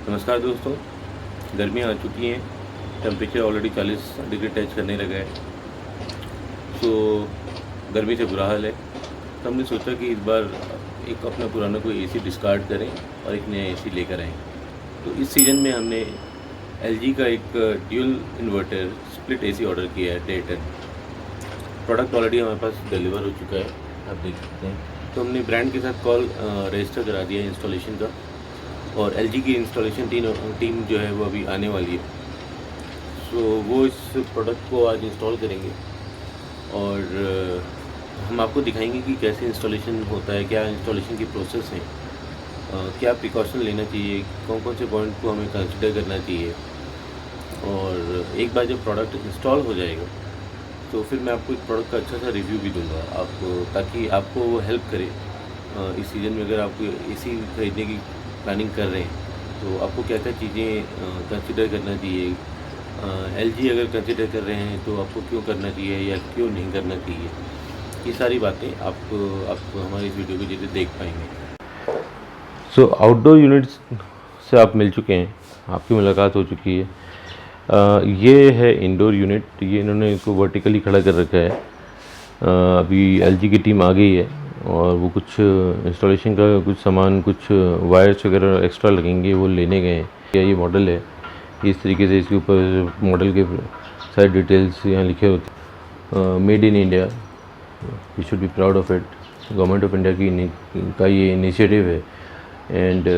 नमस्कार दोस्तों, गर्मियाँ आ चुकी हैं। टेम्परेचर ऑलरेडी 40 डिग्री टच करने लगा है। सो गर्मी से बुरा हाल है। तो हमने सोचा कि इस बार एक अपना पुराना कोई एसी डिस्कार्ड करें और एक नया एसी लेकर आएँ। तो इस सीज़न में हमने एलजी का एक dual inverter split AC order किया है डे10। प्रोडक्ट ऑलरेडी हमारे पास डिलीवर हो चुका है, आप देख सकते हैं। तो हमने ब्रांड के साथ कॉल रजिस्टर करा दिया है इंस्टॉलेशन का, और एलजी की इंस्टॉलेशन टीम जो है वो अभी आने वाली है। सो वो इस प्रोडक्ट को आज इंस्टॉल करेंगे और हम आपको दिखाएंगे कि कैसे इंस्टॉलेशन होता है, क्या इंस्टॉलेशन की प्रोसेस है, क्या प्रिकॉशन लेना चाहिए, कौन कौन से पॉइंट को हमें कंसिडर करना चाहिए। और एक बार जब प्रोडक्ट इंस्टॉल हो जाएगा तो फिर मैं आपको इस प्रोडक्ट का अच्छा सा रिव्यू भी दूंगा आपको, ताकि आपको वो हेल्प करे इस सीज़न में। अगर आप एसी खरीदने की प्लानिंग कर रहे हैं तो आपको क्या क्या चीज़ें कंसिडर करना चाहिए। एलजी अगर कंसिडर कर रहे हैं तो आपको क्यों करना चाहिए या क्यों नहीं करना चाहिए, ये सारी बातें आप हमारी इस वीडियो को जरिए देख पाएंगे। सो आउटडोर यूनिट्स से आप मिल चुके हैं, आपकी मुलाकात हो चुकी है। ये है इंडोर यूनिट। ये इन्होंने इसको वर्टिकली खड़ा कर रखा है। अभी एलजी की टीम आ गई है और वो कुछ इंस्टॉलेशन का कुछ सामान, कुछ वायर्स वगैरह एक्स्ट्रा लगेंगे, वो लेने गए हैं। ये मॉडल है, इस तरीके से इसके ऊपर मॉडल के सारे डिटेल्स यहाँ लिखे होते हैं। Made in India, we should be proud of it. Government of India का ये इनिशिएटिव है। एंड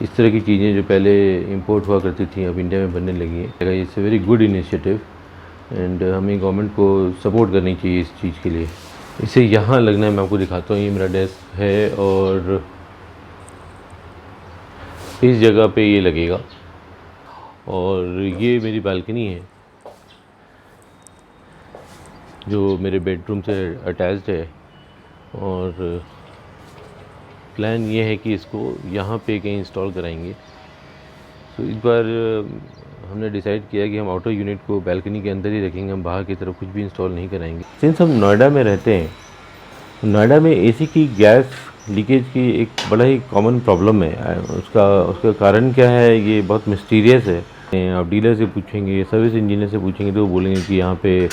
इस तरह की चीज़ें जो पहले इंपोर्ट हुआ करती थी अब इंडिया में बनने लगी हैं। It's a very good initiative and हमें गवर्नमेंट को सपोर्ट करनी चाहिए इस चीज़ के लिए। इसे यहाँ लगना है, मैं आपको दिखाता हूँ। ये मेरा डेस्क है और इस जगह पे ये लगेगा, और ये मेरी बालकनी है जो मेरे बेडरूम से अटैच्ड है। और प्लान ये है कि इसको यहाँ पे कहीं इंस्टॉल कराएंगे। तो इस बार हमने डिसाइड किया कि हम आउटर यूनिट को बालकनी के अंदर ही रखेंगे, हम बाहर की तरफ कुछ भी इंस्टॉल नहीं कराएंगे। सिंस हम नोएडा में रहते हैं, नोएडा में एसी की गैस लीकेज की एक बड़ा ही कॉमन प्रॉब्लम है। उसका कारण क्या है, ये बहुत मिस्टीरियस है। आप डीलर से पूछेंगे, सर्विस इंजीनियर से पूछेंगे तो वो बोलेंगे कि यहाँ पे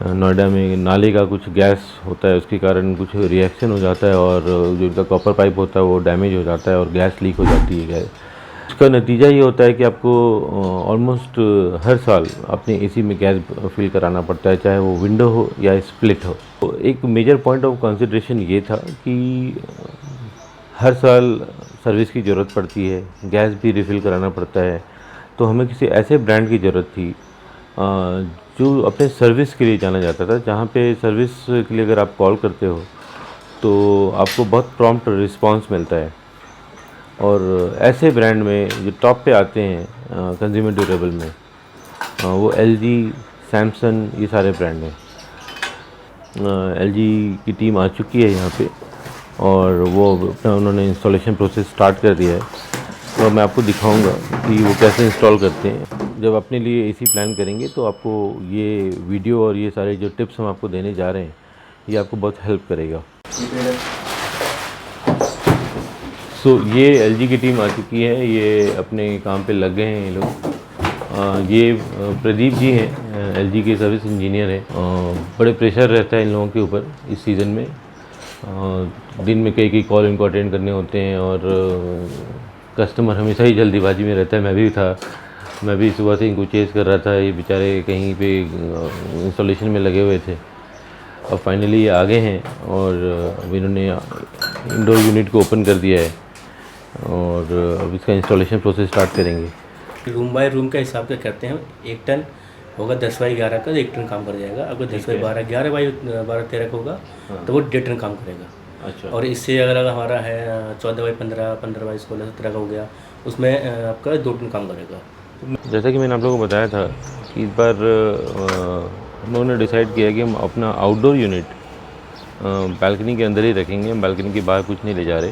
नोएडा में नाले का कुछ गैस होता है, उसके कारण कुछ रिएक्शन हो जाता है और जो उनका कॉपर पाइप होता है वो डैमेज हो जाता है और गैस लीक हो जाती है गैस। इसका नतीजा ये होता है कि आपको ऑलमोस्ट हर साल अपने एसी में गैस फिल कराना पड़ता है, चाहे वो विंडो हो या स्प्लिट हो। तो एक मेजर पॉइंट ऑफ कंसिडरेशन ये था कि हर साल सर्विस की ज़रूरत पड़ती है, गैस भी रिफ़िल कराना पड़ता है। तो हमें किसी ऐसे ब्रांड की ज़रूरत थी जो अपने सर्विस के लिए जाना जाता था, जहाँ पे सर्विस के लिए अगर आप कॉल करते हो तो आपको बहुत प्रॉम्प्ट रिस्पांस मिलता है। और ऐसे ब्रांड में जो टॉप पे आते हैं कंज्यूमर ड्यूरेबल में, वो एलजी, सैमसंग, ये सारे ब्रांड हैं। एलजी की टीम आ चुकी है यहाँ पे और वो अपना उन्होंने इंस्टॉलेशन प्रोसेस स्टार्ट कर दिया है। तो मैं आपको दिखाऊंगा कि वो कैसे इंस्टॉल करते हैं। जब अपने लिए एसी प्लान करेंगे तो आपको ये वीडियो और ये सारे जो टिप्स हम आपको देने जा रहे हैं, ये आपको बहुत हेल्प करेगा। सो ये एलजी की टीम आ चुकी है, ये अपने काम पे लग गए हैं ये लोग। ये प्रदीप जी हैं, एलजी के सर्विस इंजीनियर हैं। बड़े प्रेशर रहता है इन लोगों के ऊपर इस सीज़न में। दिन में कई कॉल इनको अटेंड करने होते हैं और कस्टमर हमेशा ही जल्दीबाजी में रहता है। मैं भी था, मैं भी सुबह से इनको चेस कर रहा था। ये बेचारे कहीं पे इंस्टॉलेशन में लगे हुए थे। अब फाइनली ये आ गए हैं और अब इन्होंने इंडोर यूनिट को ओपन कर दिया है और अब इसका इंस्टॉलेशन प्रोसेस स्टार्ट करेंगे। रूम बाय रूम का हिसाब से करते हैं। 1 टन होगा 10x11 का, 1 टन काम कर जाएगा। अगर 10x12 11x12-13 का होगा तो वो 1.5 टन काम करेगा। अच्छा। और इससे अगर हमारा है 14x15, 15x16, 17 का हो गया, उसमें आपका 2 टन काम करेगा। जैसा कि मैंने आप लोगों को बताया था कि इस बार हम लोगों ने डिसाइड किया कि हम अपना आउटडोर यूनिट बालकनी के अंदर ही रखेंगे। हम बालकनी के बाहर कुछ नहीं ले जा रहे।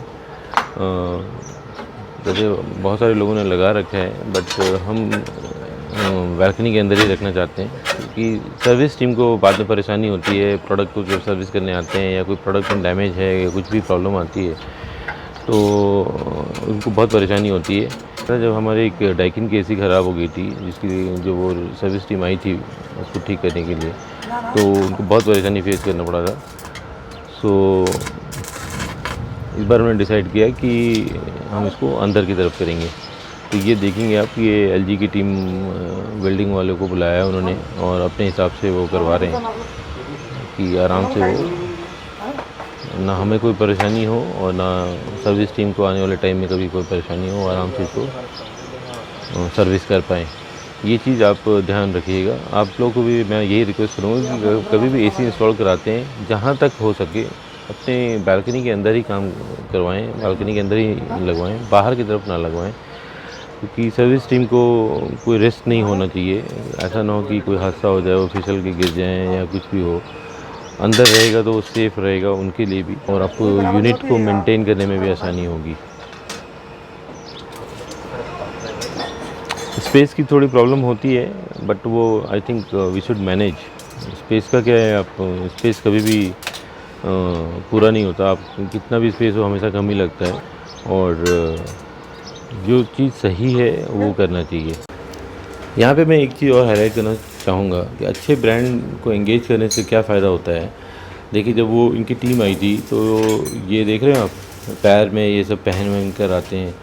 जैसे बहुत सारे लोगों ने लगा रखा है, बट हम बालकनी के अंदर ही रखना चाहते हैं क्योंकि सर्विस टीम को बाद में परेशानी होती है। प्रोडक्ट को जब सर्विस करने आते हैं या कोई प्रोडक्ट में डैमेज है या कुछ भी प्रॉब्लम आती है तो उनको बहुत परेशानी होती है। जब हमारे एक डाइकिन की एसी ख़राब हो गई थी, जिसकी जो वो सर्विस टीम आई थी उसको ठीक करने के लिए, तो उनको बहुत परेशानी फेस करना पड़ा था। सो इस बार उन्होंने डिसाइड किया कि हम इसको अंदर की तरफ करेंगे। तो ये देखेंगे आप, ये एलजी की टीम वेल्डिंग वालों को बुलाया है उन्होंने और अपने हिसाब से वो करवा रहे हैं कि आराम से वो, ना हमें कोई परेशानी हो और ना सर्विस टीम को आने वाले टाइम में कभी कोई परेशानी हो, आराम से इसको सर्विस कर पाएँ। ये चीज़ आप ध्यान रखिएगा। आप लोगों को भी मैं यही रिक्वेस्ट करूँगा कि कभी भी एसी इंस्टॉल कराते हैं, जहाँ तक हो सके अपने बालकनी के अंदर ही काम करवाएँ, बालकनी के अंदर ही लगवाएँ, बाहर की तरफ ना लगवाएँ, क्योंकि सर्विस टीम को कोई रिस्क नहीं होना चाहिए। ऐसा ना हो कि कोई हादसा हो जाए, वो फिसल के गिर जाएँ या कुछ भी हो। अंदर रहेगा तो वो सेफ़ रहेगा उनके लिए भी, और आपको यूनिट को मेंटेन करने में भी आसानी होगी। स्पेस की थोड़ी प्रॉब्लम होती है, बट वो I think we should manage. Space का क्या है, आप स्पेस कभी भी पूरा नहीं होता, आप कितना भी स्पेस हो हमेशा कम ही लगता है, और जो चीज़ सही है वो करना चाहिए। यहाँ पे मैं एक चीज़ और हाईलाइट करना चाहूँगा कि अच्छे ब्रांड को एंगेज करने से क्या फ़ायदा होता है। देखिए, जब वो इनकी टीम आई थी तो ये देख रहे हैं आप, पैर में ये सब पहन कर आते हैं,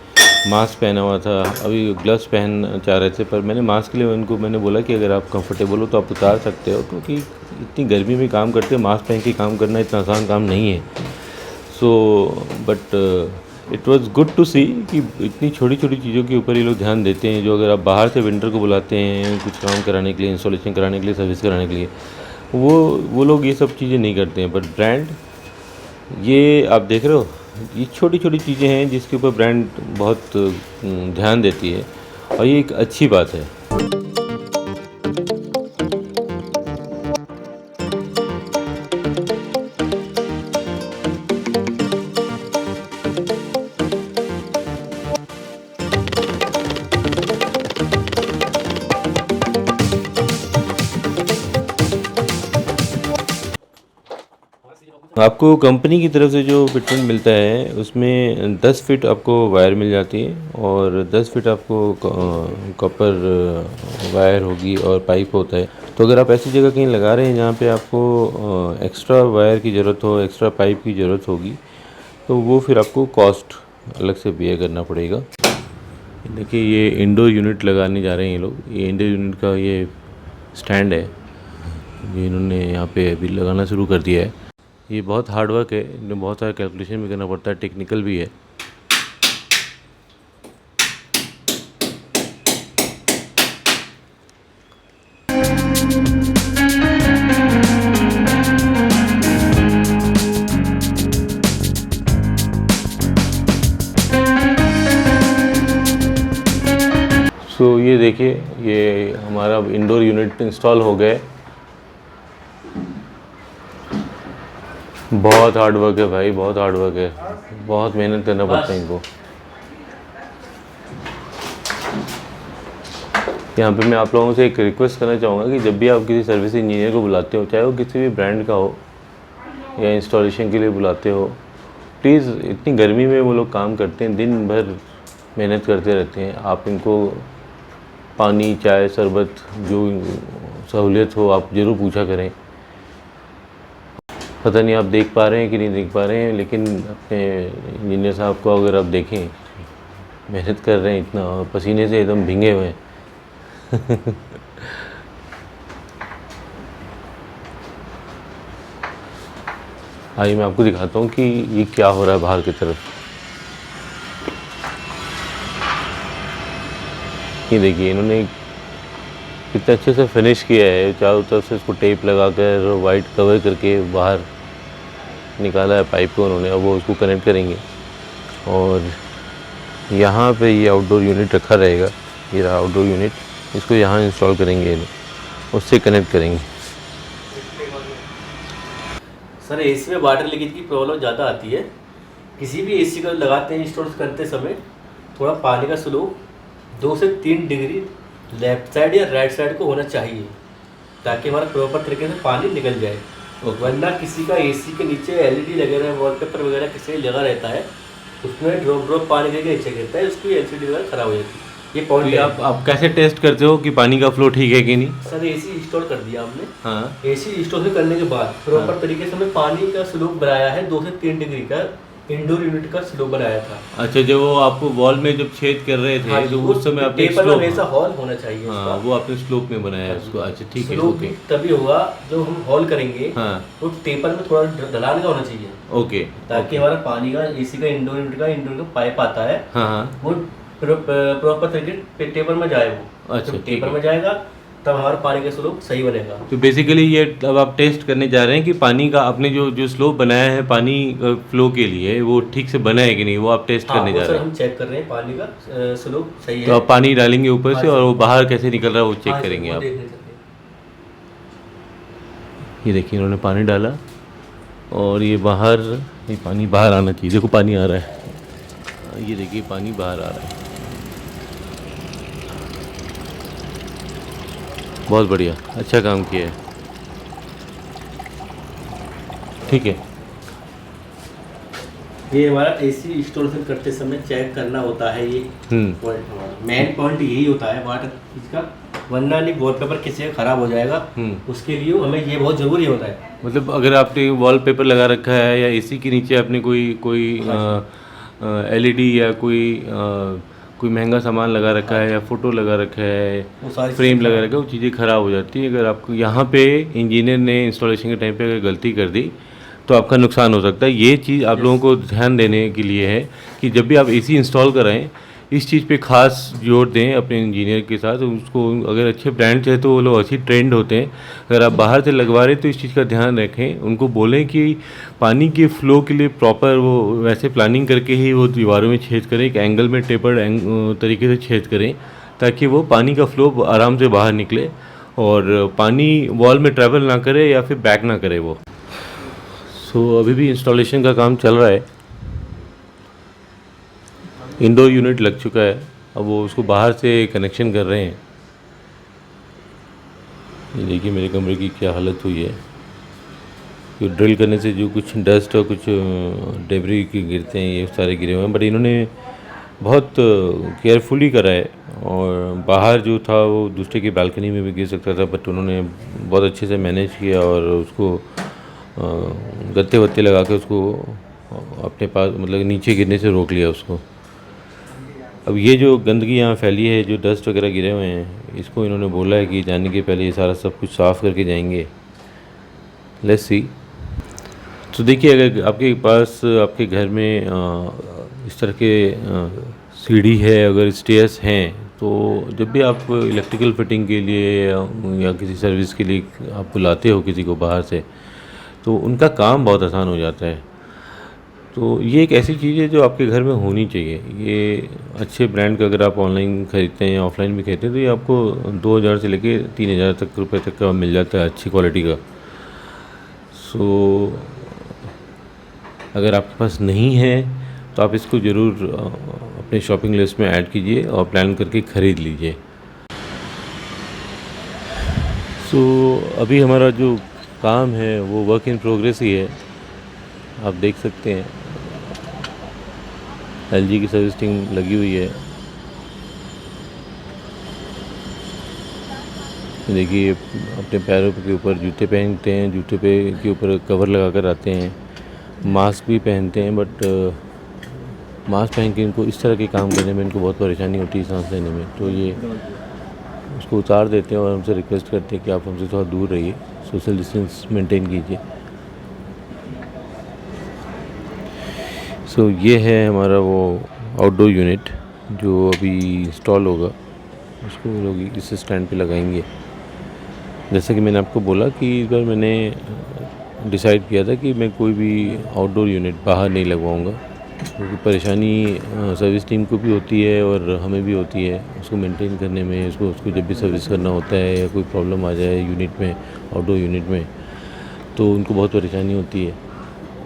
मास्क पहना हुआ था, अभी ग्लव्स पहन चाह रहे थे, पर मैंने मास्क के लिए उनको मैंने बोला कि अगर आप कंफर्टेबल हो तो आप उतार सकते हो, क्योंकि इतनी गर्मी में काम करते हो, मास्क पहन के काम करना इतना आसान काम नहीं है। So but it was good to see कि इतनी छोटी छोटी चीज़ों के ऊपर ये लोग ध्यान देते हैं, जो अगर आप बाहर से वेंडर को बुलाते हैं कुछ काम कराने के लिए, इंस्टॉलेशन कराने के लिए, सर्विस कराने के लिए, वो लोग ये सब चीज़ें नहीं करते हैं। बट ब्रांड, ये आप देख रहे हो, ये छोटी छोटी चीज़ें हैं जिसके ऊपर ब्रांड बहुत ध्यान देती है, और ये एक अच्छी बात है। आपको कंपनी की तरफ से जो फिटमेंट मिलता है उसमें 10 फीट आपको वायर मिल जाती है, और 10 फीट आपको कॉपर वायर होगी और पाइप होता है। तो अगर आप ऐसी जगह कहीं लगा रहे हैं जहाँ पे आपको एक्स्ट्रा वायर की ज़रूरत हो, एक्स्ट्रा पाइप की ज़रूरत होगी, तो वो फिर आपको कॉस्ट अलग से बेयर करना पड़ेगा। देखिए, ये इंडोर यूनिट लगाने जा रहे हैं ये लोग। ये इंडोर यूनिट का ये स्टैंड है, ये इन्होंने यहाँ पे अभी लगाना शुरू कर दिया है। ये बहुत हार्ड वर्क है, इनमें बहुत सारा कैलकुलेशन भी करना पड़ता है, टेक्निकल भी है। सो ये देखिए, ये हमारा इंडोर यूनिट इंस्टॉल हो गया है। बहुत हार्ड वर्क है भाई, बहुत हार्ड वर्क है, बहुत मेहनत करना पड़ता है इनको। यहाँ पे मैं आप लोगों से एक रिक्वेस्ट करना चाहूँगा कि जब भी आप किसी सर्विस इंजीनियर को बुलाते हो, चाहे वो किसी भी ब्रांड का हो या इंस्टॉलेशन के लिए बुलाते हो, प्लीज़, इतनी गर्मी में वो लोग काम करते हैं, दिन भर मेहनत करते रहते हैं, आप इनको पानी, चाय, शरबत, जो सहूलियत हो आप ज़रूर पूछा करें। पता नहीं आप देख पा रहे हैं कि नहीं देख पा रहे हैं, लेकिन अपने इंजीनियर साहब को अगर आप देखें, मेहनत कर रहे हैं इतना, और पसीने से एकदम भीगे हुए हैं। आइए मैं आपको दिखाता हूँ कि ये क्या हो रहा है बाहर की तरफ। ये देखिए, इन्होंने कितना अच्छे से फिनिश किया है, चारों तरफ से इसको टेप लगाकर वाइट कवर करके बाहर निकाला है पाइप को उन्होंने, और वो उसको कनेक्ट करेंगे, और यहाँ पे ये आउटडोर यूनिट रखा रहेगा। ये रहा आउटडोर यूनिट, इसको यहाँ इंस्टॉल करेंगे, उससे कनेक्ट करेंगे। सर, एसी में वाटर लीकेज की प्रॉब्लम ज़्यादा आती है। किसी भी एसी को लगाते हैं, इंस्टॉल करते समय थोड़ा पानी का स्लो 2 से 3 डिग्री लेफ्ट साइड या राइट साइड को होना चाहिए, ताकि हमारा प्रॉपर तरीके से पानी निकल जाए। वरना किसी का एसी के नीचे एलईडी लगे रहे, वॉलपेपर वगैरह किसी लगा रहता है, उसमें ड्रॉप ड्रॉप पानी देके नीचे गिरता है, उसकी एलसीडी वगैरह खराब हो जाती है। ये तो पॉइंट ये है। आप कैसे टेस्ट करते हो कि पानी का फ्लो ठीक है कि नहीं? सर एसी इंस्टॉल कर दिया हमने। हाँ एसी इंस्टॉल करने के बाद प्रॉपर तरीके से हमने पानी का स्लोप बनाया है, 2 से 3 डिग्री का इंडोर यूनिट का स्लोप बनाया था। अच्छा, जब वो आपको वॉल में जब छेद कर रहे थे हाँ, तो उस समय आपने टेपर में स्लोप, वैसा हॉल होना चाहिए हाँ उसका। वो आपने स्लोप में बनाया है उसको। अच्छा ठीक है, स्लोप ओके। भी तभी होगा जब हम हॉल करेंगे, हाँ तो टेपर में थोड़ा ढलान का होना चाहिए, ओके ताकि हमारा पानी का एसी का इंडोर यूनिट का पाइप आता है, हाँ हाँ वो प्रॉपर तरीके टेपर में जाए। वो अच्छा, जब ठीक टेपर है। में जाएगा तब हमारा पानी का स्लोप सही बनेगा। तो बेसिकली ये अब आप टेस्ट करने जा रहे हैं कि पानी का आपने जो जो स्लोप बनाया है पानी फ्लो के लिए वो ठीक से बना है कि नहीं, वो आप टेस्ट हाँ, करने वो जा सर रहे हैं। हम चेक कर रहे हैं पानी का स्लोप सही तो है। आप पानी डालेंगे ऊपर हाँ से सर। और वो बाहर कैसे निकल रहा है वो चेक हाँ सर, करेंगे वो आप। देखने सकते हैं। ये देखिए इन्होंने पानी डाला और ये बाहर, ये पानी बाहर आना चाहिए। देखो पानी आ रहा है, ये देखिए पानी बाहर आ रहा है। बहुत बढ़िया, अच्छा काम किया है। ठीक है, ये हमारा एसी इंस्टॉलेशन करते समय चेक करना होता है। ये पॉइंट हमारा मेन पॉइंट यही होता है वाटर इसका, वरना नहीं वॉलपेपर किसी का खराब हो जाएगा। उसके लिए हमें ये बहुत ज़रूरी होता है। मतलब अगर आपने वॉलपेपर लगा रखा है या एसी के नीचे आपने कोई एलईडी या कोई महंगा सामान लगा रखा है या फोटो लगा रखा है, वो सारी फ्रेम लगा रखा है, वो चीज़ें ख़राब हो जाती है। अगर आपको यहाँ पे इंजीनियर ने इंस्टॉलेशन के टाइम पे अगर गलती कर दी तो आपका नुकसान हो सकता है। ये चीज़ आप लोगों को ध्यान देने के लिए है कि जब भी आप एसी इंस्टॉल कराएं इस चीज़ पे खास जोर दें अपने इंजीनियर के साथ। उसको अगर अच्छे ब्रांड है तो वो लोग अच्छी ट्रेंड होते हैं। अगर आप बाहर से लगवा रहे हैं तो इस चीज़ का ध्यान रखें। उनको बोलें कि पानी के फ्लो के लिए प्रॉपर वो वैसे प्लानिंग करके ही वो दीवारों में छेद करें, एक एंगल में टेपर्ड तरीके से छेद करें ताकि वो पानी का फ्लो आराम से बाहर निकले और पानी वॉल में ट्रैवल ना करे या फिर बैक ना करे वो। सो अभी भी इंस्टॉलेशन का काम चल रहा है। इंडोर यूनिट लग चुका है, अब वो उसको बाहर से कनेक्शन कर रहे हैं। ये देखिए मेरे कमरे की क्या हालत हुई है। ये ड्रिल करने से जो कुछ डस्ट और कुछ डेबरी के गिरते हैं ये सारे गिरे हुए हैं, बट इन्होंने बहुत केयरफुली करा है। और बाहर जो था वो दूसरे की बालकनी में भी गिर सकता था, बट उन्होंने बहुत अच्छे से मैनेज किया और उसको गत्ते वत्ते लगा के उसको अपने पास मतलब नीचे गिरने से रोक लिया उसको। अब ये जो गंदगी यहाँ फैली है, जो डस्ट वगैरह गिरे हुए हैं, इसको इन्होंने बोला है कि जाने के पहले ये सारा सब कुछ साफ़ करके जाएंगे। Let's see. तो देखिए अगर आपके पास आपके घर में इस तरह के सीढ़ी है, अगर स्टेयर्स हैं, तो जब भी आप इलेक्ट्रिकल फिटिंग के लिए या किसी सर्विस के लिए आप बुलाते हो किसी को बाहर से, तो उनका काम बहुत आसान हो जाता है। तो ये एक ऐसी चीज़ है जो आपके घर में होनी चाहिए। ये अच्छे ब्रांड का अगर आप ऑनलाइन ख़रीदते हैं या ऑफलाइन भी खरीदते हैं तो ये आपको 2000 से लेके 3000 तक रुपये तक का मिल जाता है अच्छी क्वालिटी का। सो अगर आपके पास नहीं है तो आप इसको ज़रूर अपने शॉपिंग लिस्ट में ऐड कीजिए और प्लान करके ख़रीद लीजिए। सो अभी हमारा जो काम है वो वर्क इन प्रोग्रेस ही है। आप देख सकते हैं एलजी की सर्विस टीम लगी हुई है। देखिए अपने पैरों के ऊपर जूते पहनते हैं, जूते पे के ऊपर कवर लगा कर आते हैं, मास्क भी पहनते हैं, बट मास्क पहन के इनको इस तरह के काम करने में इनको बहुत परेशानी होती है सांस लेने में। तो ये उसको उतार देते हैं और हमसे रिक्वेस्ट करते हैं कि आप हमसे थोड़ा दूर रहिए, सोशल डिस्टेंस मेंटेन कीजिए। सो ये है हमारा वो आउटडोर यूनिट जो अभी इंस्टॉल होगा, उसको लोग इस स्टैंड पे लगाएंगे। जैसा कि मैंने आपको बोला कि इस बार मैंने डिसाइड किया था कि मैं कोई भी आउटडोर यूनिट बाहर नहीं लगवाऊंगा, क्योंकि परेशानी सर्विस टीम को भी होती है और हमें भी होती है उसको मेंटेन करने में। उसको जब भी सर्विस करना होता है या कोई प्रॉब्लम आ जाए यूनिट में, आउटडोर यूनिट में, तो उनको बहुत परेशानी होती है।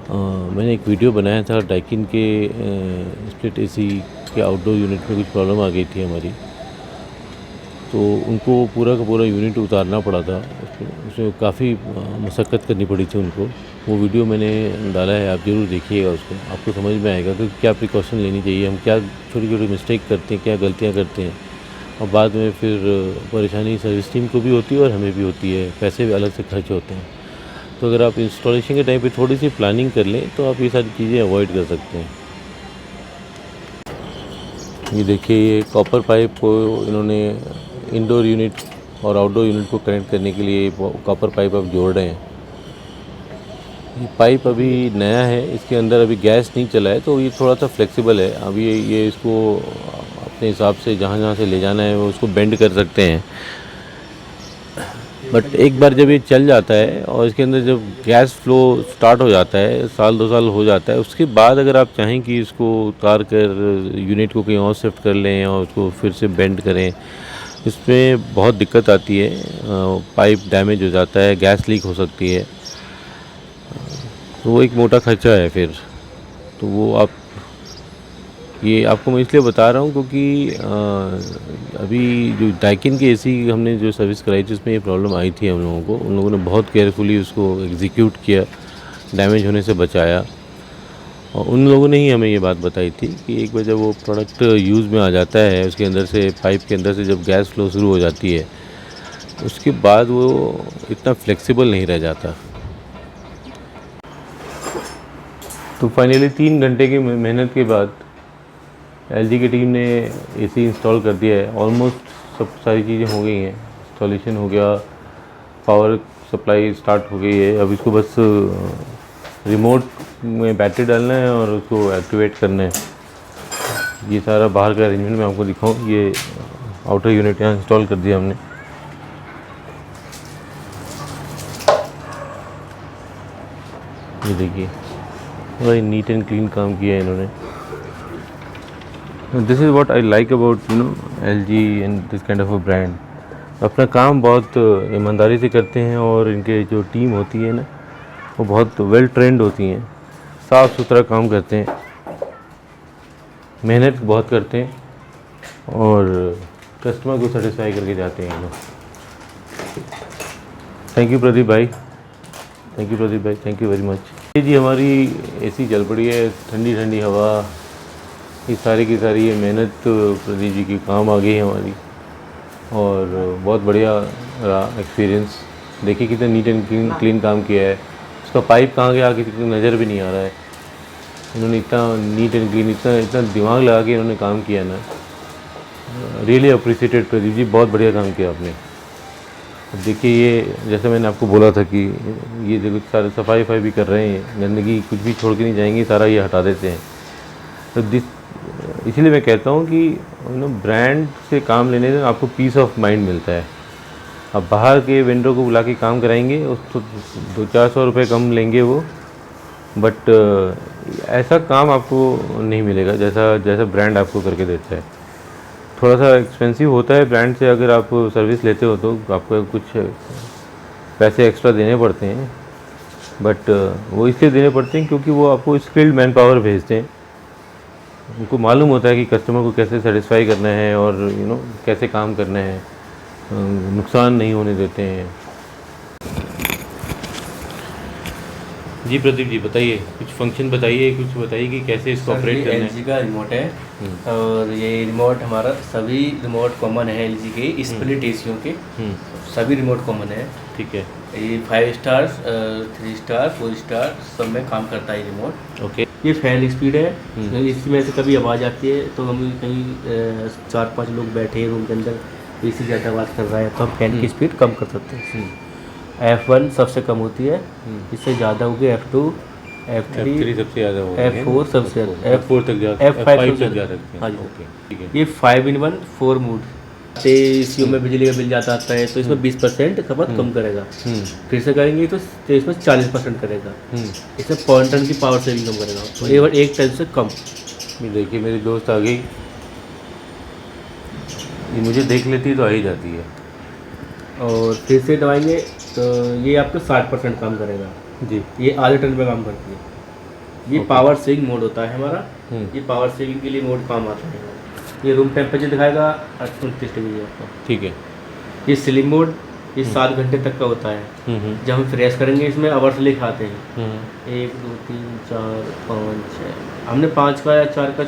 मैंने एक वीडियो बनाया था डाइकिन के स्प्लिट एसी के आउटडोर यूनिट में कुछ प्रॉब्लम आ गई थी हमारी, तो उनको पूरा का पूरा यूनिट उतारना पड़ा था। उसमें काफ़ी मशक्क़त करनी पड़ी थी उनको। वो वीडियो मैंने डाला है, आप ज़रूर देखिएगा उसको, आपको समझ में आएगा कि क्या प्रिकॉशन लेनी चाहिए, हम क्या छोटी छोटी मिस्टेक करते हैं, क्या गलतियाँ करते हैं, और बाद में फिर परेशानी सर्विस टीम को भी होती है और हमें भी होती है, पैसे भी अलग से खर्च होते हैं। तो अगर आप इंस्टॉलेशन के टाइम पे थोड़ी सी प्लानिंग कर लें तो आप ये सारी चीज़ें अवॉइड कर सकते हैं। ये देखिए, ये कॉपर पाइप को इन्होंने इंडोर यूनिट और आउटडोर यूनिट को कनेक्ट करने के लिए कॉपर पाइप अब जोड़ रहे हैं। ये पाइप अभी नया है, इसके अंदर अभी गैस नहीं चला है, तो ये थोड़ा सा फ्लेक्सिबल है। अभी ये इसको अपने हिसाब से जहाँ जहाँ से ले जाना है वो उसको बेंड कर सकते हैं। बट एक बार जब ये चल जाता है और इसके अंदर जब गैस फ्लो स्टार्ट हो जाता है, साल 2 साल हो जाता है, उसके बाद अगर आप चाहें कि इसको उतार कर यूनिट को कहीं और शिफ्ट कर लें और उसको फिर से बेंड करें, इसमें बहुत दिक्कत आती है। पाइप डैमेज हो जाता है, गैस लीक हो सकती है, तो वो एक मोटा खर्चा है फिर। तो वो आप, ये आपको मैं इसलिए बता रहा हूँ क्योंकि अभी जो डाइकिन की एसी हमने जो सर्विस कराई थी उसमें ये प्रॉब्लम आई थी हम लोगों को। उन लोगों ने बहुत केयरफुली उसको एग्जीक्यूट किया, डैमेज होने से बचाया। और उन लोगों ने ही हमें ये बात बताई थी कि एक बार जब वो प्रोडक्ट यूज़ में आ जाता है, उसके अंदर से, पाइप के अंदर से जब गैस फ्लो शुरू हो जाती है, उसके बाद वो इतना फ्लेक्सिबल नहीं रह जाता। तो फाइनली 3 घंटे की मेहनत के बाद एलजी की टीम ने एसी इंस्टॉल कर दिया है। ऑलमोस्ट सब सारी चीज़ें हो गई हैं, इंस्टॉलेशन हो गया, पावर सप्लाई स्टार्ट हो गई है। अब इसको बस रिमोट में बैटरी डालना है और उसको एक्टिवेट करना है। ये सारा बाहर का अरेंजमेंट मैं आपको दिखाऊं। ये आउटर यूनिट यहाँ इंस्टॉल कर दिया हमने। ये देखिए, बड़ा नीट एंड क्लीन काम किया है इन्होंने। This is what I like about LG and this kind of a brand. अपना काम बहुत ईमानदारी से करते हैं और इनके जो टीम होती है ना, वो बहुत वेल ट्रेंड होती हैं, साफ़ सुथरा काम करते हैं, मेहनत बहुत करते हैं और कस्टमर को सेटिस्फाई करके जाते हैं ये लोग। थैंक यू प्रदीप भाई, थैंक यू प्रदीप भाई, थैंक यू वेरी मच। ये जी हमारी एसी चल पड़ी है, ठंडी ठंडी हवा, ये सारी की सारी ये मेहनत प्रदीप जी की काम आ गई है हमारी, और बहुत बढ़िया रहा एक्सपीरियंस। देखिए कितना नीट एंड क्लीन काम किया है। उसका पाइप कहाँ गया किसी को नज़र भी नहीं आ रहा है। इन्होंने इतना नीट एंड क्लीन, इतना दिमाग लगा के इन्होंने काम किया ना, रियली अप्रिशिएटेड प्रदीप जी, बहुत बढ़िया काम किया आपने। अब देखिए, ये जैसे मैंने आपको बोला था कि ये देखो सारे सफाई भी कर रहे हैं, गंदगी कुछ भी छोड़ के नहीं जाएंगे, सारा ये हटा देते हैं। तो इसीलिए मैं कहता हूँ कि ब्रांड से काम लेने से आपको पीस ऑफ माइंड मिलता है। अब बाहर के वेंडर को बुला के काम कराएंगे, उस तो 200-400 रुपये कम लेंगे वो, बट ऐसा काम आपको नहीं मिलेगा जैसा ब्रांड आपको करके देता है। थोड़ा सा एक्सपेंसिव होता है ब्रांड से, अगर आप सर्विस लेते हो तो आपको कुछ पैसे एक्स्ट्रा देने पड़ते हैं, बट वो इसलिए देने पड़ते हैं क्योंकि वो आपको स्किल्ड मैन पावर भेजते हैं। उनको मालूम होता है कि कस्टमर को कैसे सेटिस्फाई करना है और कैसे काम करना है, नुकसान नहीं होने देते हैं। जी प्रदीप जी बताइए, कुछ फंक्शन बताइए, कुछ बताइए कि कैसे इसको ऑपरेट करना है। LG का रिमोट है और ये रिमोट हमारा सभी रिमोट कॉमन है LG के स्प्लिट एसीओं के, सभी रिमोट कॉमन है। ठीक है। ये 5 स्टार 3 स्टार 4 स्टार सब में काम करता है रिमोट। ओके। ये फैन स्पीड है, इसमें से कभी आवाज़ आती है तो हम कहीं 4-5 लोग बैठे हैं रूम के अंदर, एसी ज़्यादा आवाज़ कर रहा है तो हम फैन की स्पीड कम कर सकते हैं। F1 सबसे कम होती है, इससे ज़्यादा होगी F2, F3 सबसे ज़्यादा होगा, F4 सबसे ज़्यादा, F4 तक जा, F5 तक जा सकते हैं। हाँ जी, ओके ठीक है। ये 5-in-1 4 मूड से एसीओ में बिजली का बिल ज़्यादा आता है तो इसमें 20% खपत कम करेगा। फिर से करेंगे तो इसमें 40% करेगा। इसमें 0.1 टन की पावर सेविंग कम करेगा, तो एक टन से कम। देखिए मेरी दोस्त आ गई, ये मुझे देख लेती है तो आ ही जाती है। और फिर से दबाएंगे तो ये आपका 60% काम करेगा जी। ये आधे टन पे काम करती है। ये पावर सेविंग मोड होता है हमारा, ये पावर सेविंग के लिए मोड काम आता है। ये रूम टेम्परेचर दिखाएगा 38 डिग्री आपको। ठीक है। ये स्लिम मोड, ये 7 घंटे तक का होता है। जब हम फ्रेश करेंगे इसमें आवर्स लिखे आते हैं 1 2 3 4 5 6, हमने 5 का या 4 का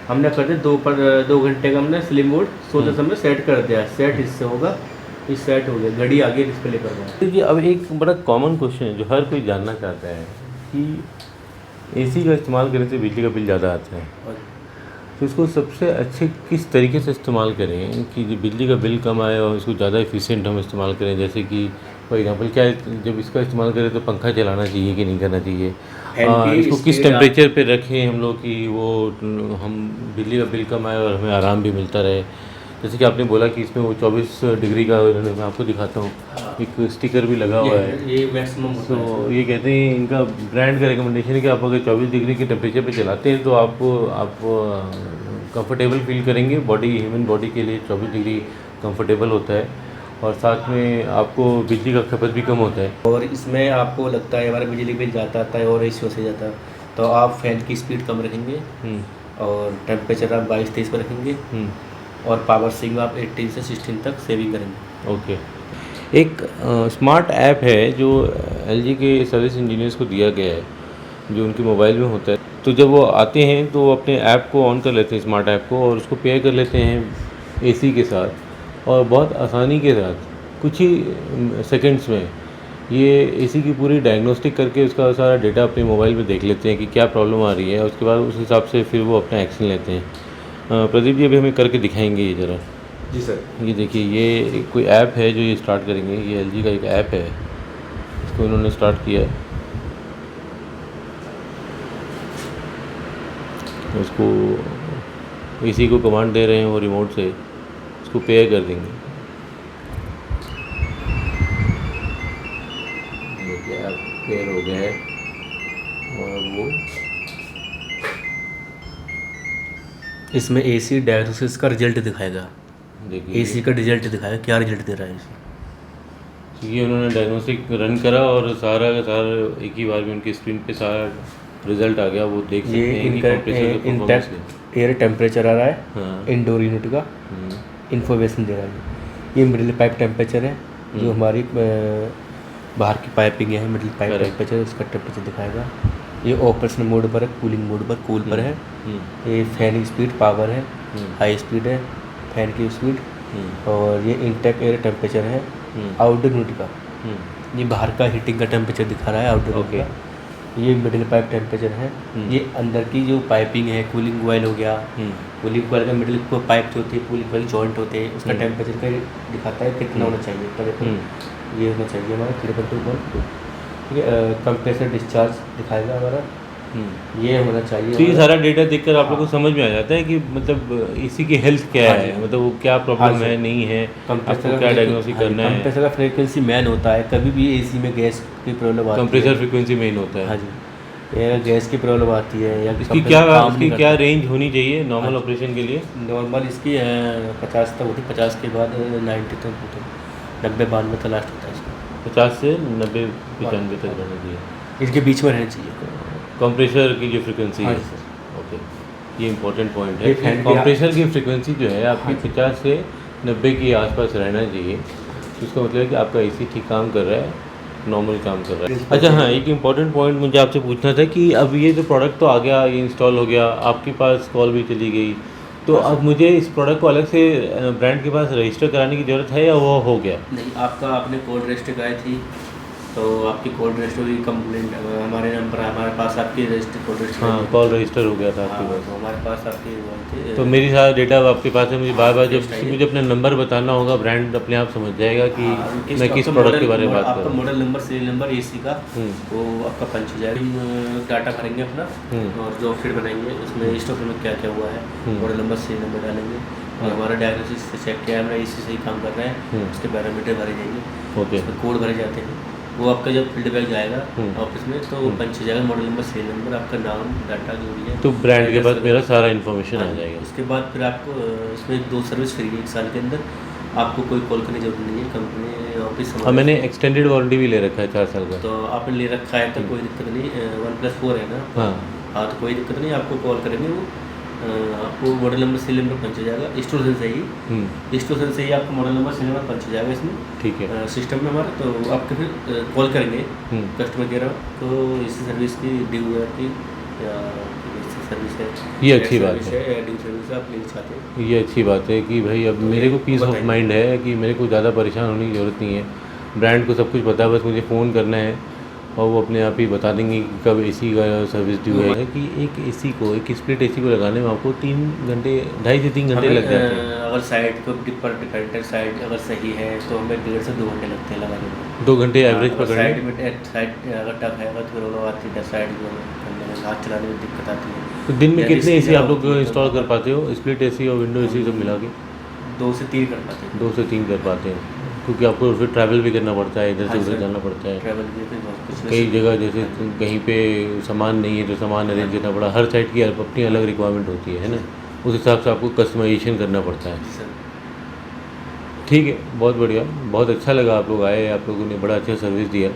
हमने कर दिया 2 घंटे का हमने स्लिम मोड सोते समय सेट कर दिया। सेट इससे होगा, ये सेट हो गया, घड़ी आगे डिस्प्ले कर रहा है। देखिए अब एक बड़ा कॉमन क्वेश्चन है जो हर कोई जानना चाहता है कि एसी का इस्तेमाल करने से बिजली का बिल ज़्यादा आता है, तो इसको सबसे अच्छे किस तरीके से इस्तेमाल करें कि जो बिजली का बिल कम आए और इसको ज़्यादा एफिशिएंट हम इस्तेमाल करें। जैसे कि फॉर एग्जांपल क्या है, जब इसका इस्तेमाल करें तो पंखा चलाना चाहिए कि नहीं करना चाहिए, इसको किस टेम्परेचर पे रखें हम लोग कि वो हम बिजली का बिल कम आए और हमें आराम भी मिलता रहे। जैसे कि आपने बोला कि इसमें वो 24 डिग्री का, मैं आपको दिखाता हूँ, एक स्टिकर भी लगा हुआ है, ये मैक्सिमम होता है। तो ये कहते हैं इनका ब्रांड का रिकमेंडेशन है कि आप अगर 24 डिग्री के टेम्परेचर पे चलाते हैं तो आप कंफर्टेबल फील करेंगे। ह्यूमन बॉडी के लिए 24 डिग्री कंफर्टेबल होता है और साथ में आपको बिजली का खपत भी कम होता है। और इसमें आपको लगता है हमारा बिजली बिल ज़्यादा आता है और एसी से ज़्यादा, तो आप फैन की स्पीड कम रखेंगे और टेम्परेचर आप 22-23 पर रखेंगे और पावर सेविंग आप 18 से 16 तक सेविंग करेंगे। ओके। एक स्मार्ट ऐप है जो एलजी के सर्विस इंजीनियर्स को दिया गया है, जो उनके मोबाइल में होता है। तो जब वो आते हैं तो वो अपने ऐप को ऑन कर लेते हैं, स्मार्ट ऐप को, और उसको पेयर कर लेते हैं एसी के साथ, और बहुत आसानी के साथ कुछ ही सेकंड्स में ये एसी की पूरी डायग्नोस्टिक करके उसका सारा डेटा अपने मोबाइल में देख लेते हैं कि क्या प्रॉब्लम आ रही है। उसके बाद उस हिसाब से फिर वो अपना एक्शन लेते हैं। प्रदीप जी अभी हमें करके दिखाएंगे ये ज़रा। जी सर। ये देखिए, ये कोई ऐप है जो ये स्टार्ट करेंगे। ये एलजी का एक ऐप है, इसको इन्होंने स्टार्ट किया है। उसको एसी को कमांड दे रहे हैं, वो रिमोट से इसको पेयर कर देंगे। देखिए ऐप पेयर हो गया है और वो इसमें एसी डायग्नोसिस का रिजल्ट दिखाएगा। देखिए एसी का रिजल्ट दिखाएगा, क्या रिजल्ट दे रहा है इसे। ये उन्होंने डायग्नोस्टिक रन करा और सारा का सारा एक ही बार में उनकी स्क्रीन पे सारा रिजल्ट आ गया। वो देख सकते हैं कि कंप्रेसर का परफॉर्मेंस इंटैक्ट एयर टेम्परेचर आ रहा है, हाँ। इंडोर यूनिट का इन्फॉर्मेशन दे रहा है। ये मिडिल पाइप टेम्परेचर है, जो हमारी बाहर की पाइपिंग है, मिडिल पाइप टेम्परेचर, उसका टेम्परेचर दिखाएगा। ये ऑपरेशन मोड पर है, कूलिंग मोड पर, कूल पर है। ये फैन की स्पीड, पावर है, हाई स्पीड है फैन की स्पीड, और ये इंटेक एयर टेम्परेचर है आउटडोर यूनिट का। ये बाहर का हीटिंग का टेम्परेचर दिखा रहा है आउटडोर का। ये मिडिल पाइप टेम्परेचर है। ये अंदर की जो पाइपिंग है, कूलिंग कॉइल हो गया, कूलिंग कॉइल का मिडिल को पाइप जो होती है, कूलिंग कॉइल जॉइंट होते हैं, उसका टेम्परेचर का दिखाता है कितना होना चाहिए। ये होना चाहिए हमारा 3.2। ठीक है। कंप्रेसर डिस्चार्ज दिखाएगा हमारा, ये होना चाहिए। तो ये सारा डेटा देखकर आप लोग को समझ में आ जाता है कि मतलब इसी की हेल्थ क्या है, मतलब वो क्या प्रॉब्लम है, नहीं है, आपको क्या डायग्नोसिस करना है। कंप्रेसर का फ्रीक्वेंसी मेन होता है। कभी भी एसी में गैस की प्रॉब्लम आती है, कंप्रेसर फ्रीक्वेंसी मेन होता है। हाँ जी, या गैस की प्रॉब्लम आती है या इसकी क्या रेंज होनी चाहिए नॉर्मल ऑपरेशन के लिए? नॉर्मल इसकी 50 तक होती है, 50 के बाद 90 तक होती है, 90-92 तक लास्ट होता है इसका। 50 से 90-95 तक रहना चाहिए, इसके बीच में रहना चाहिए कंप्रेसर की जो फ्रीक्वेंसी है। ओके, ये इंपॉर्टेंट पॉइंट है। कंप्रेसर की फ्रीक्वेंसी जो है आपकी 50 से 90 के आसपास रहना चाहिए। तो इसका मतलब है कि आपका एसी ठीक काम कर रहा है, नॉर्मल काम कर रहा है। अच्छा हाँ, एक इम्पॉर्टेंट पॉइंट मुझे आपसे पूछना था कि अब ये जो प्रोडक्ट तो आ गया, ये इंस्टॉल हो गया, आपके पास कॉल भी चली गई, तो अब मुझे इस प्रोडक्ट को अलग से ब्रांड के पास रजिस्टर कराने की ज़रूरत है या वो हो गया? नहीं, आपका आपने कोड रजिस्टर कराई थी तो आपकी कोड रजिस्टर की कंप्लेंट हमारे नंबर, हमारे पास आपकी रजिस्टर कोड रजिस्टर, हाँ, कॉल रजिस्टर हो गया था आपके हाँ, पास। तो हमारे पास आपकी तो मेरी सारा डेटा आपके पास है। मुझे बार बार जब मुझे अपना नंबर बताना होगा, ब्रांड अपने आप समझ जाएगा कि मैं किस प्रोडक्ट के बारे में बात कर रहा आपका हूँ। Model number, serial number AC का वो आपका पंच हो जाएगा। डाटा भरेंगे अपना और जो फिर बनाएंगे उसमें स्टॉक में क्या क्या हुआ है, मॉडल नंबर, सीरियल नंबर डालेंगे और हमारा डायग्नोसिस से चेक किया हमारा एसी सही काम कर रहा है, उसके पैरामीटर भरे जाएंगे, ओके, उसमें कोड भरे जाते हैं। वो आपका जब फीडबैक जाएगा ऑफिस में तो वो पंच हो जाएगा, मॉडल नंबर, सीरियल नंबर, आपका नाम, डाटा जो भी है, तो ब्रांड के पास मेरा सारा इन्फॉर्मेशन आ जाएगा। उसके बाद फिर आपको इसमें 2 सर्विस फ्री है 1 साल के अंदर। आपको कोई कॉल करने की जरूरत नहीं है, कंपनी ऑफिस। हाँ, मैंने एक्सटेंडेड वारंटी भी ले रखा है 4 साल का। तो आपने ले रखा है तो कोई दिक्कत नहीं, 1+4 है ना। हाँ, तो कोई दिक्कत नहीं, आपको कॉल करेंगे वो आपको मॉडल नंबर सीरियल नंबर पंच हो जाएगा स्टोर से ही। स्टोर से ही आपको मॉडल नंबर सीरियल नंबर पंच हो जाएगा इसमें, ठीक है। सिस्टम में हमारा। तो आपके फिर कॉल करेंगे कस्टमर केयर, तो इसी सर्विस की ड्यू है आपकी या सर्विस है, ये अच्छी बात है, या ड्यू सर्विस आप लेना चाहते हैं। ये अच्छी बात है कि भाई अब मेरे को पीस ऑफ माइंड है कि मेरे को ज़्यादा परेशान होने की ज़रूरत नहीं है। ब्रांड को सब कुछ पता है, बस मुझे फ़ोन करना है और वो अपने आप ही बता देंगे कि कब एसी का सर्विस ड्यू है। कि एक एसी को, एक स्प्लिट एसी को लगाने में आपको 3 घंटे, 2.5 से 3 घंटे लग जाते हैं। अगर साइड को पर डिपेंड है, साइड अगर सही है तो हमें 1.5 से 2 घंटे लगते हैं लगाने में। 2 घंटे एवरेज पकड़ने। साइड में साइड अगर टफ है तो फिर वो आती है साइड करने में, हाथ चलाने में दिक्कत आती है। तो दिन में कितने एसी आप लोग इंस्टॉल कर पाते हो, स्प्लिट एसी और विंडो एसी सब मिला के? 2 से 3 कर पाते हैं। 2 से 3 कर पाते हैं, क्योंकि आपको फिर ट्रैवल भी करना पड़ता है, इधर से उधर जाना पड़ता है। ट्रैवल भी फिर बहुत कुछ कई जगह जैसे कहीं पे सामान नहीं है तो सामान अरेंज करना पड़ा। हर साइड की अपनी अलग रिक्वायरमेंट होती है ना, उस हिसाब से आपको कस्टमाइजेशन करना पड़ता है। सर। ठीक है, बहुत बढ़िया, बहुत अच्छा लगा आप लोग आए, आप लोगों ने बड़ा अच्छा सर्विस दिया।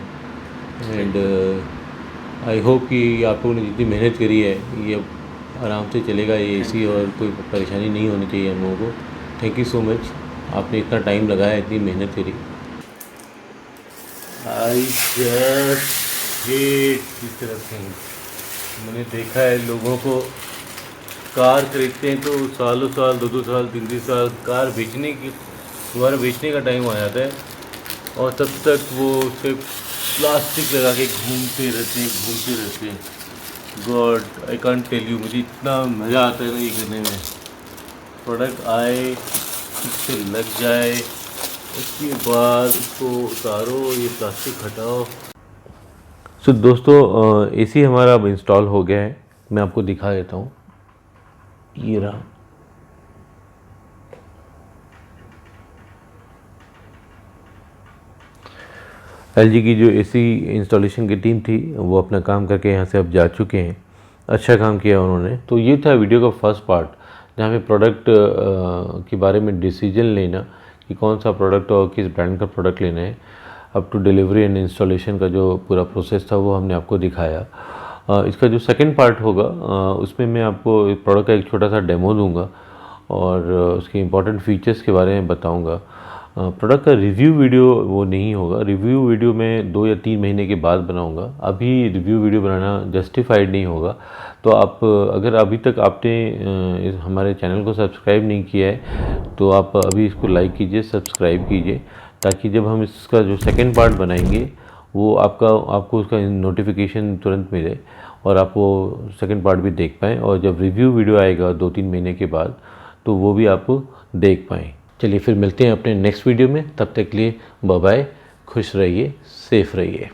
एंड आई होप कि आप लोगों ने जितनी मेहनत करी है ये अब आराम से चलेगा ये एसी, और कोई परेशानी नहीं होनी चाहिए हम लोगों को। थैंक यू सो मच, आपने इतना टाइम लगाया, इतनी मेहनत करी। आई जस्ट हेट इस तरह से। मैंने देखा है लोगों को कार खरीदते हैं तो सालों साल, 2-2 साल, 3-3 साल कार बेचने की, दोबारा बेचने का टाइम आ जाता है और तब तक वो सिर्फ प्लास्टिक लगा के घूमते रहते हैं। God I can't tell you, मुझे इतना मज़ा आता है ना ये करने में। प्रोडक्ट आए, ठीक से लग जाए, उसके बाद उसको उतारो, ये प्लास्टिक हटाओ। सो दोस्तों, एसी हमारा अब इंस्टॉल हो गया है, मैं आपको दिखा देता हूँ। ये रहा, एलजी की जो एसी इंस्टॉलेशन की टीम थी वो अपना काम करके यहाँ से अब जा चुके हैं। अच्छा काम किया उन्होंने। तो ये था वीडियो का फर्स्ट पार्ट, जहाँ पे प्रोडक्ट के बारे में डिसीजन लेना कि कौन सा प्रोडक्ट और किस ब्रांड का प्रोडक्ट लेना है। Up to delivery and installation का जो पूरा प्रोसेस था वो हमने आपको दिखाया। इसका जो सेकंड पार्ट होगा उसमें मैं आपको प्रोडक्ट का एक छोटा सा डेमो दूंगा और उसके इम्पॉर्टेंट फीचर्स के बारे में बताऊंगा। प्रोडक्ट का रिव्यू वीडियो वो नहीं होगा, रिव्यू वीडियो मैं 2 या 3 महीने के बाद बनाऊंगा। अभी रिव्यू वीडियो बनाना जस्टिफाइड नहीं होगा। तो आप अगर अभी तक आपने हमारे चैनल को सब्सक्राइब नहीं किया है तो आप अभी इसको लाइक कीजिए, सब्सक्राइब कीजिए, ताकि जब हम इसका जो सेकंड पार्ट बनाएंगे वो आपको उसका नोटिफिकेशन तुरंत मिले और आप वो सेकंड पार्ट भी देख पाएँ। और जब रिव्यू वीडियो आएगा 2-3 महीने के बाद तो वो भी आप देख पाएँ। चलिए फिर मिलते हैं अपने नेक्स्ट वीडियो में, तब तक के लिए बाय बाय, खुश रहिए, सेफ रहिए।